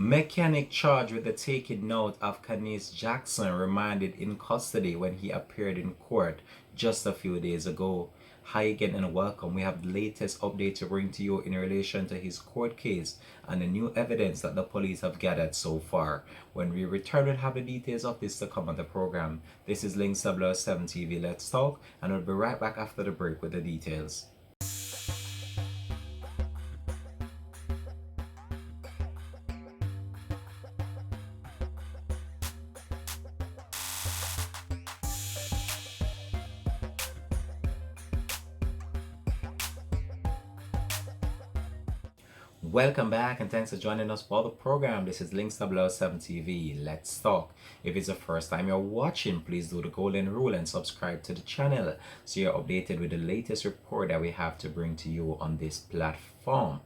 Mechanic charged with the taking note of Khanice Jackson remanded in custody when he appeared in court just a few days ago. Hi again and welcome. We have the latest update to bring to you in relation to his court case and the new evidence that the police have gathered so far. When we return, we'll have the details of this to come on the program. This is Link 7 TV. Let's talk, and we'll be right back after the break with the details. Welcome back and thanks for joining us for the program. This is Link 7 TV. Let's talk. If it's the first time you're watching, please do the golden rule and subscribe to the channel so you're updated with the latest report that we have to bring to you on this platform.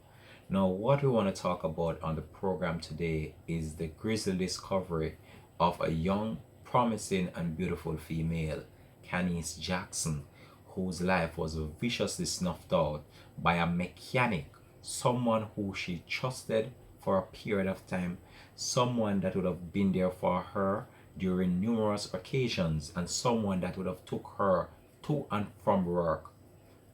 Now, what we want to talk about on the program today is the grisly discovery of a young, promising, and beautiful female, Khanice Jackson, whose life was viciously snuffed out by a mechanic, someone who she trusted for a period of time, someone that would have been there for her during numerous occasions, and someone that would have took her to and from work.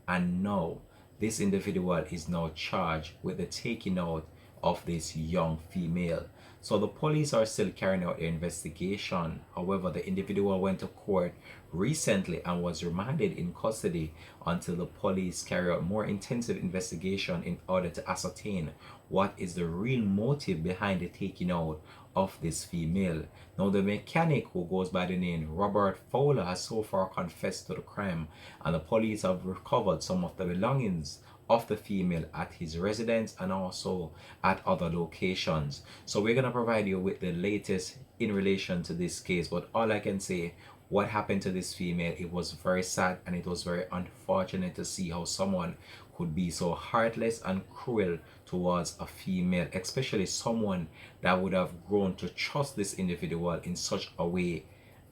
And now this individual is now charged with the taking out of this young female. So the police are still carrying out their investigation. However, the individual went to court recently and was remanded in custody until the police carry out more intensive investigation in order to ascertain what is the real motive behind the taking out of this female. Now, the mechanic, who goes by the name Robert Fowler, has so far confessed to the crime, and the police have recovered some of the belongings of the female at his residence and also at other locations. So we're going to provide you with the latest in relation to this case, but all I can say, what happened to this female, it was very sad and it was very unfortunate to see how someone could be so heartless and cruel towards a female, especially someone that would have grown to trust this individual in such a way.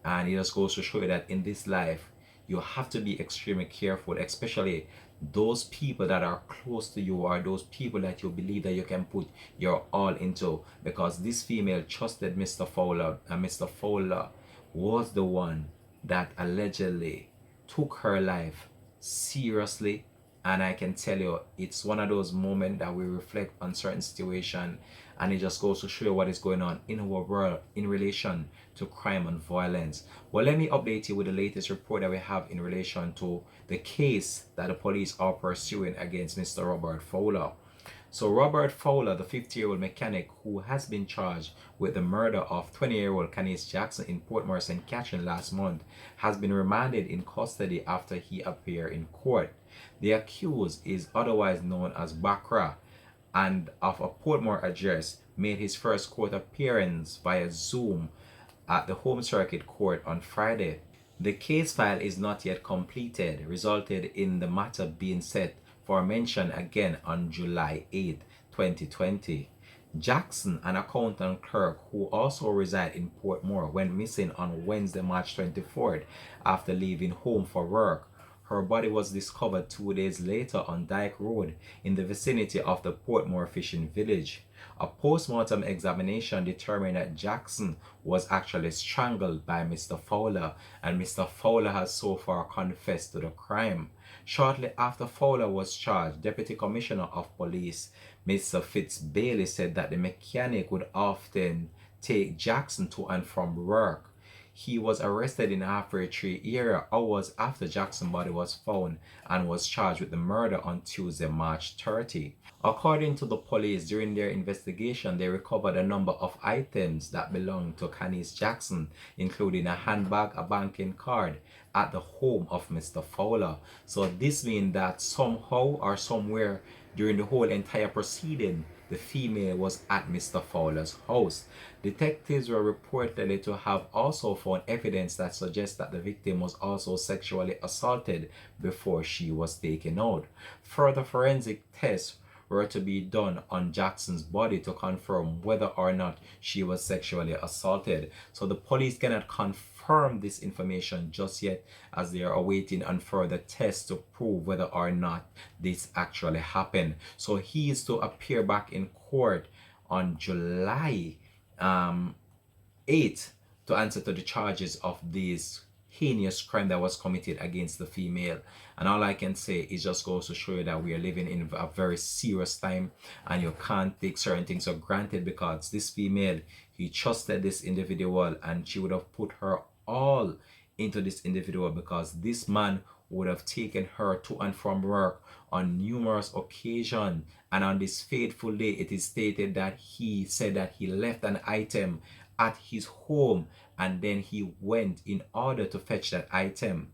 And it just goes to show you that in this life you have to be extremely careful, especially those people that are close to you or those people that you believe that you can put your all into, because this female trusted Mr. Fowler, and Mr. Fowler was the one that allegedly took her life seriously. And I can tell you, it's one of those moments that we reflect on certain situation, and it just goes to show you what is going on in our world in relation to crime and violence. Well, let me update you with the latest report that we have in relation to the case that the police are pursuing against Mr. Robert Fowler. So Robert Fowler, the 50-year-old mechanic who has been charged with the murder of 20-year-old Khanice Jackson in Port Morrison, Catherine last month, has been remanded in custody after he appeared in court. The accused is otherwise known as Bakra, and of a Portmore address, made his first court appearance via Zoom at the Home Circuit Court on Friday. The case file is not yet completed, resulted in the matter being set for mention again on July 8, 2020. Jackson, an accountant clerk who also resides in Portmore, went missing on Wednesday, March 24th after leaving home for work. Her body was discovered 2 days later on Dyke Road in the vicinity of the Portmore fishing village. A post-mortem examination determined that Jackson was actually strangled by Mr. Fowler, and Mr. Fowler has so far confessed to the crime. Shortly after Fowler was charged, Deputy Commissioner of Police Mr. Fitz Bailey said that the mechanic would often take Jackson to and from work. He was arrested in the Halfway Tree area hours after Jackson's body was found and was charged with the murder on Tuesday, March 30. According to the police, during their investigation, they recovered a number of items that belonged to Khanice Jackson, including a handbag, a banking card, at the home of Mr. Fowler. So this means that somehow or somewhere during the whole entire proceeding, the female was at Mr. Fowler's house. Detectives were reportedly to have also found evidence that suggests that the victim was also sexually assaulted before she was taken out. Further forensic tests were to be done on Jackson's body to confirm whether or not she was sexually assaulted. So the police cannot confirm this information just yet, as they are awaiting on further tests to prove whether or not this actually happened. So he is to appear back in court on July 8th to answer to the charges of this heinous crime that was committed against the female. And all I can say is just goes to show you that we are living in a very serious time, and you can't take certain things for granted, because this female, he trusted this individual and she would have put her all into this individual, because this man would have taken her to and from work on numerous occasions. And on this fateful day, it is stated that he said that he left an item at his home and then he went in order to fetch that item.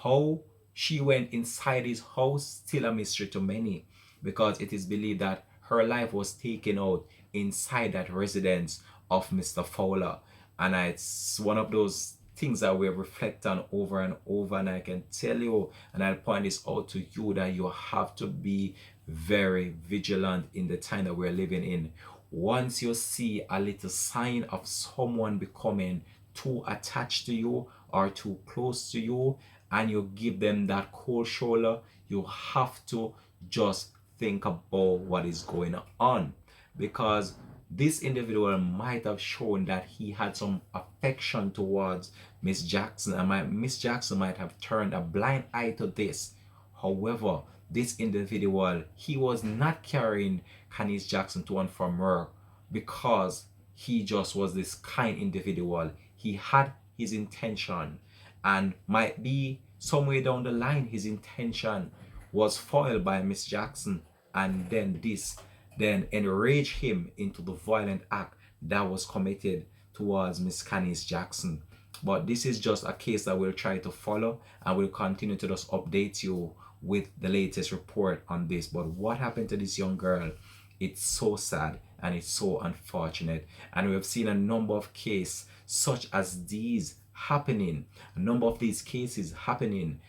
How she went inside his house, still a mystery to many, because it is believed that her life was taken out inside that residence of Mr. Fowler. And it's one of those things that we reflect on over and over. And I can tell you, and I'll point this out to you, that you have to be very vigilant in the time that we're living in. Once you see a little sign of someone becoming too attached to you or too close to you, and you give them that cold shoulder, you have to just think about what is going on, because this individual might have shown that he had some affection towards Miss Jackson, and Miss Jackson might have turned a blind eye to this. However, this individual, he was not carrying Khanice Jackson to and from work because he just was this kind individual. He had his intention, and might be somewhere down the line his intention was foiled by Miss Jackson, and then this then enraged him into the violent act that was committed towards Miss Khanice Jackson. But this is just a case that we'll try to follow, and we'll continue to just update you with the latest report on this. But what happened to this young girl, it's so sad and it's so unfortunate. And we have seen a number of cases such as these happening, a number of these cases happening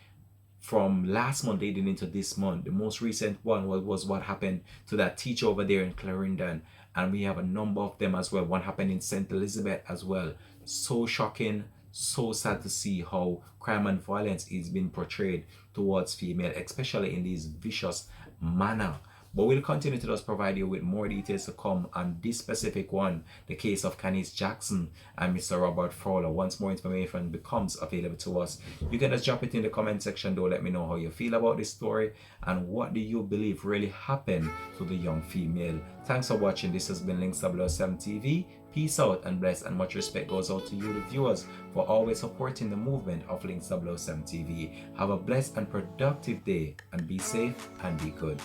from last month leading into this month. The most recent one was what happened to that teacher over there in Clarendon, and we have a number of them as well. One happened in St. Elizabeth as well. So shocking, so sad to see how crime and violence is being portrayed towards female, especially in this vicious manner. But we'll continue to just provide you with more details to come on this specific one, the case of Khanice Jackson and Mr. Robert Fowler. Once more information becomes available to us, you can just drop it in the comment section though. Let me know how you feel about this story, and what do you believe really happened to the young female. Thanks for watching. This has been Links 007 TV. Peace out and bless, and much respect goes out to you, the viewers, for always supporting the movement of Links 007 TV. Have a blessed and productive day, and be safe and be good.